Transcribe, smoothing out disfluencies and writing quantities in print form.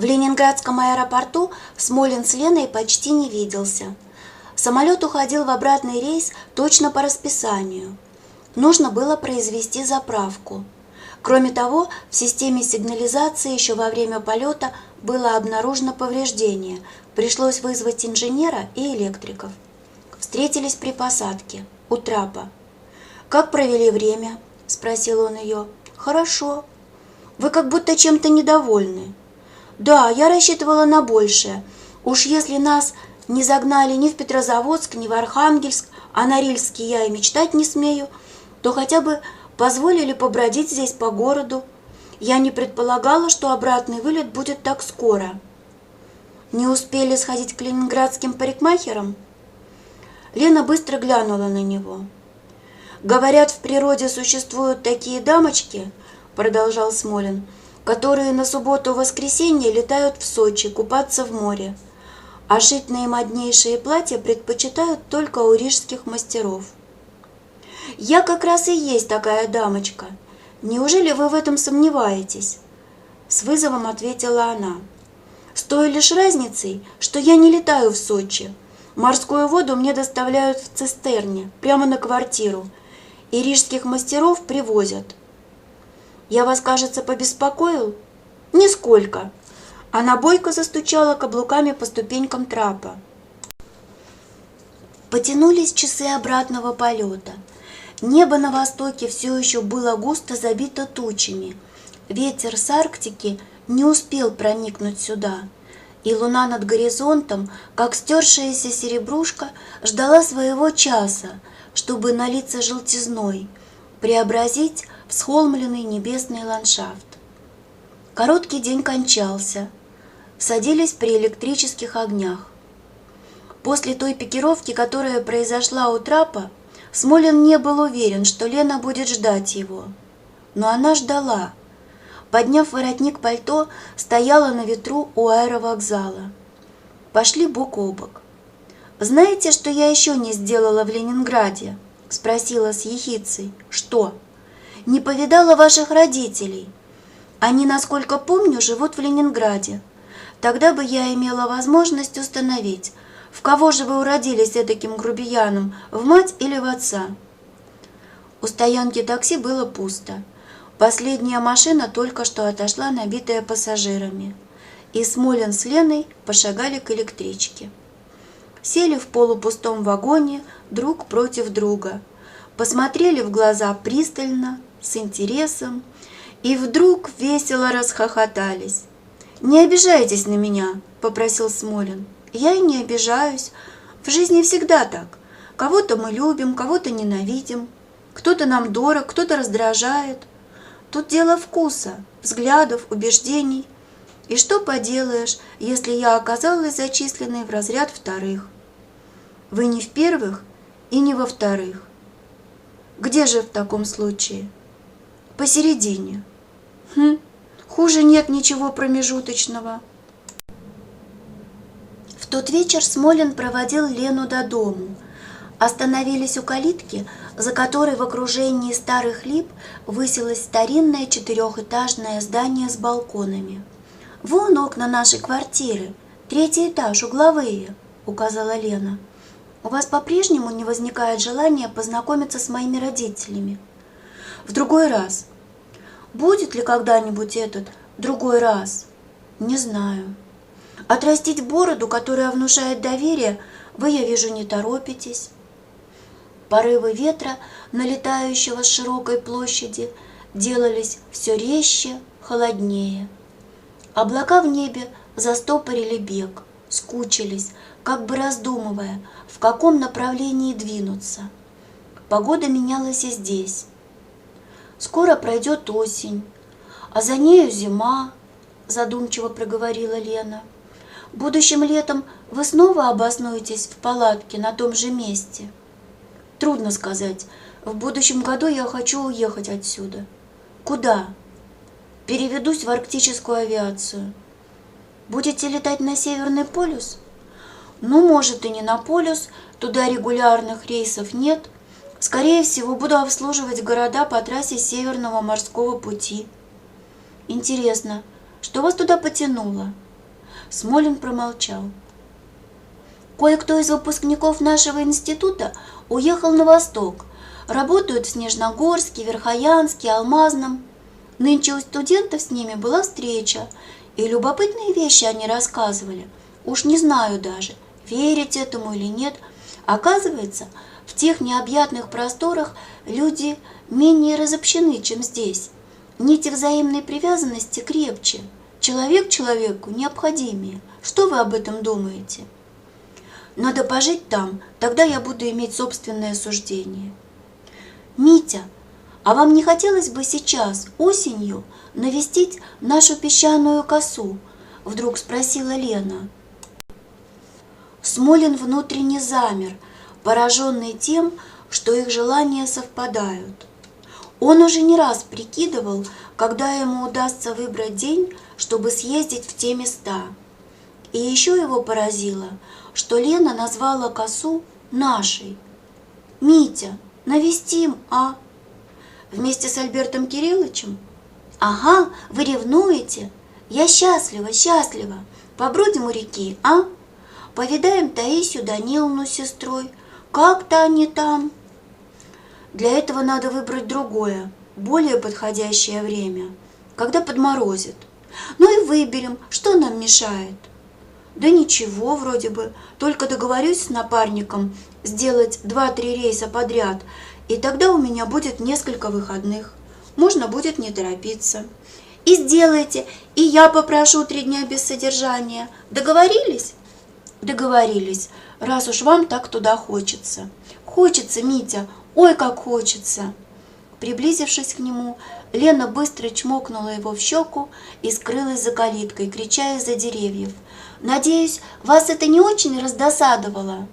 В Ленинградском аэропорту Смолин с Леной почти не виделся. Самолет уходил в обратный рейс точно по расписанию. Нужно было произвести заправку. Кроме того, в системе сигнализации еще во время полета было обнаружено повреждение. Пришлось вызвать инженера и электриков. Встретились при посадке, у трапа. «Как провели время?» – спросил он ее. «Хорошо. Вы как будто чем-то недовольны». «Да, я рассчитывала на большее. Уж если нас не загнали ни в Петрозаводск, ни в Архангельск, а на Рильске я и мечтать не смею, то хотя бы позволили побродить здесь по городу. Я не предполагала, что обратный вылет будет так скоро». «Не успели сходить к ленинградским парикмахерам?» Лена быстро глянула на него. «Говорят, в природе существуют такие дамочки, — продолжал Смолин, — которые на субботу-воскресенье летают в Сочи купаться в море, а шить наимоднейшие платья предпочитают только у рижских мастеров. Я как раз и есть такая дамочка. Неужели вы в этом сомневаетесь?» С вызовом ответила она. «С той лишь разницей, что я не летаю в Сочи. Морскую воду мне доставляют в цистерне, прямо на квартиру, и рижских мастеров привозят. Я вас, кажется, побеспокоил?» «Нисколько». Она бойко застучала каблуками по ступенькам трапа. Потянулись часы обратного полета. Небо на востоке все еще было густо забито тучами. Ветер с Арктики не успел проникнуть сюда, и луна над горизонтом, как стершаяся серебрушка, ждала своего часа, чтобы налиться желтизной, преобразить всхолмленный небесный ландшафт. Короткий день кончался. Садились при электрических огнях. После той пикировки, которая произошла у трапа, Смолин не был уверен, что Лена будет ждать его. Но она ждала. Подняв воротник пальто, стояла на ветру у аэровокзала. Пошли бок о бок. «Знаете, что я еще не сделала в Ленинграде?» – спросила с ехицей. «Что?» «Не повидала ваших родителей. Они, насколько помню, живут в Ленинграде. Тогда бы я имела возможность установить, в кого же вы уродились этаким грубияном, в мать или в отца». У стоянки такси было пусто. Последняя машина только что отошла, набитая пассажирами, и Смолин с Леной пошагали к электричке. Сели в полупустом вагоне друг против друга, посмотрели в глаза пристально, с интересом, и вдруг весело расхохотались. «Не обижайтесь на меня», — попросил Смолин. «Я и не обижаюсь. В жизни всегда так. Кого-то мы любим, кого-то ненавидим. Кто-то нам дорог, кто-то раздражает. Тут дело вкуса, взглядов, убеждений. И что поделаешь, если я оказалась зачисленной в разряд вторых? Вы не в первых и не во вторых. Где же в таком случае? Посередине. Хуже нет ничего промежуточного». В тот вечер Смолин проводил Лену до дому. Остановились у калитки, за которой в окружении старых лип высилось старинное четырехэтажное здание с балконами. «Вон окна нашей квартиры, 3-й этаж, угловые», — указала Лена. «У вас по-прежнему не возникает желания познакомиться с моими родителями?» «В другой раз». «Будет ли когда-нибудь этот другой раз?» «Не знаю». «Отрастить бороду, которая внушает доверие, вы, я вижу, не торопитесь». Порывы ветра, налетающего с широкой площади, делались все резче, холоднее. Облака в небе застопорили бег, скучились, как бы раздумывая, в каком направлении двинуться. Погода менялась и здесь. «Скоро пройдет осень, а за нею зима», — задумчиво проговорила Лена. «Будущим летом вы снова обоснуетесь в палатке на том же месте?» «Трудно сказать. В будущем году я хочу уехать отсюда». «Куда?» «Переведусь в арктическую авиацию». «Будете летать на Северный полюс?» «Ну, может, и не на полюс, туда регулярных рейсов нет. Скорее всего, буду обслуживать города по трассе Северного морского пути». «Интересно, что вас туда потянуло?» Смолин промолчал. Кое-кто из выпускников нашего института уехал на восток. Работают в Снежногорске, Верхоянске, Алмазном. Нынче у студентов с ними была встреча, и любопытные вещи они рассказывали. Уж не знаю даже, верить этому или нет. Оказывается, в тех необъятных просторах люди менее разобщены, чем здесь. Нити взаимной привязанности крепче. Человек человеку необходимее. Что вы об этом думаете? Надо пожить там, тогда я буду иметь собственное суждение. Митя, а вам не хотелось бы сейчас, осенью, навестить нашу песчаную косу? Вдруг спросила Лена. Смолин внутренне замер, пораженный тем, что их желания совпадают. Он уже не раз прикидывал, когда ему удастся выбрать день, чтобы съездить в те места. И еще его поразило, что Лена назвала косу нашей. «Митя, навестим, а?» «Вместе с Альбертом Кирилловичем?» «Ага, вы ревнуете? Я счастлива, счастлива. Побродим у реки, а? Повидаем Таисию Даниловну с сестрой. Как-то они там». Для этого надо выбрать другое, более подходящее время, когда подморозит. Ну и выберем, что нам мешает. Да ничего вроде бы, только договорюсь с напарником сделать 2-3 рейса подряд, и тогда у меня будет несколько выходных. Можно будет не торопиться. И сделайте, и я попрошу 3 дня без содержания. Договорились? Договорились, раз уж вам так туда хочется. Хочется, Митя, ой, как хочется. Приблизившись к нему, Лена быстро чмокнула его в щеку и скрылась за калиткой, крича из-за деревьев. «Надеюсь, вас это не очень раздосадовало?»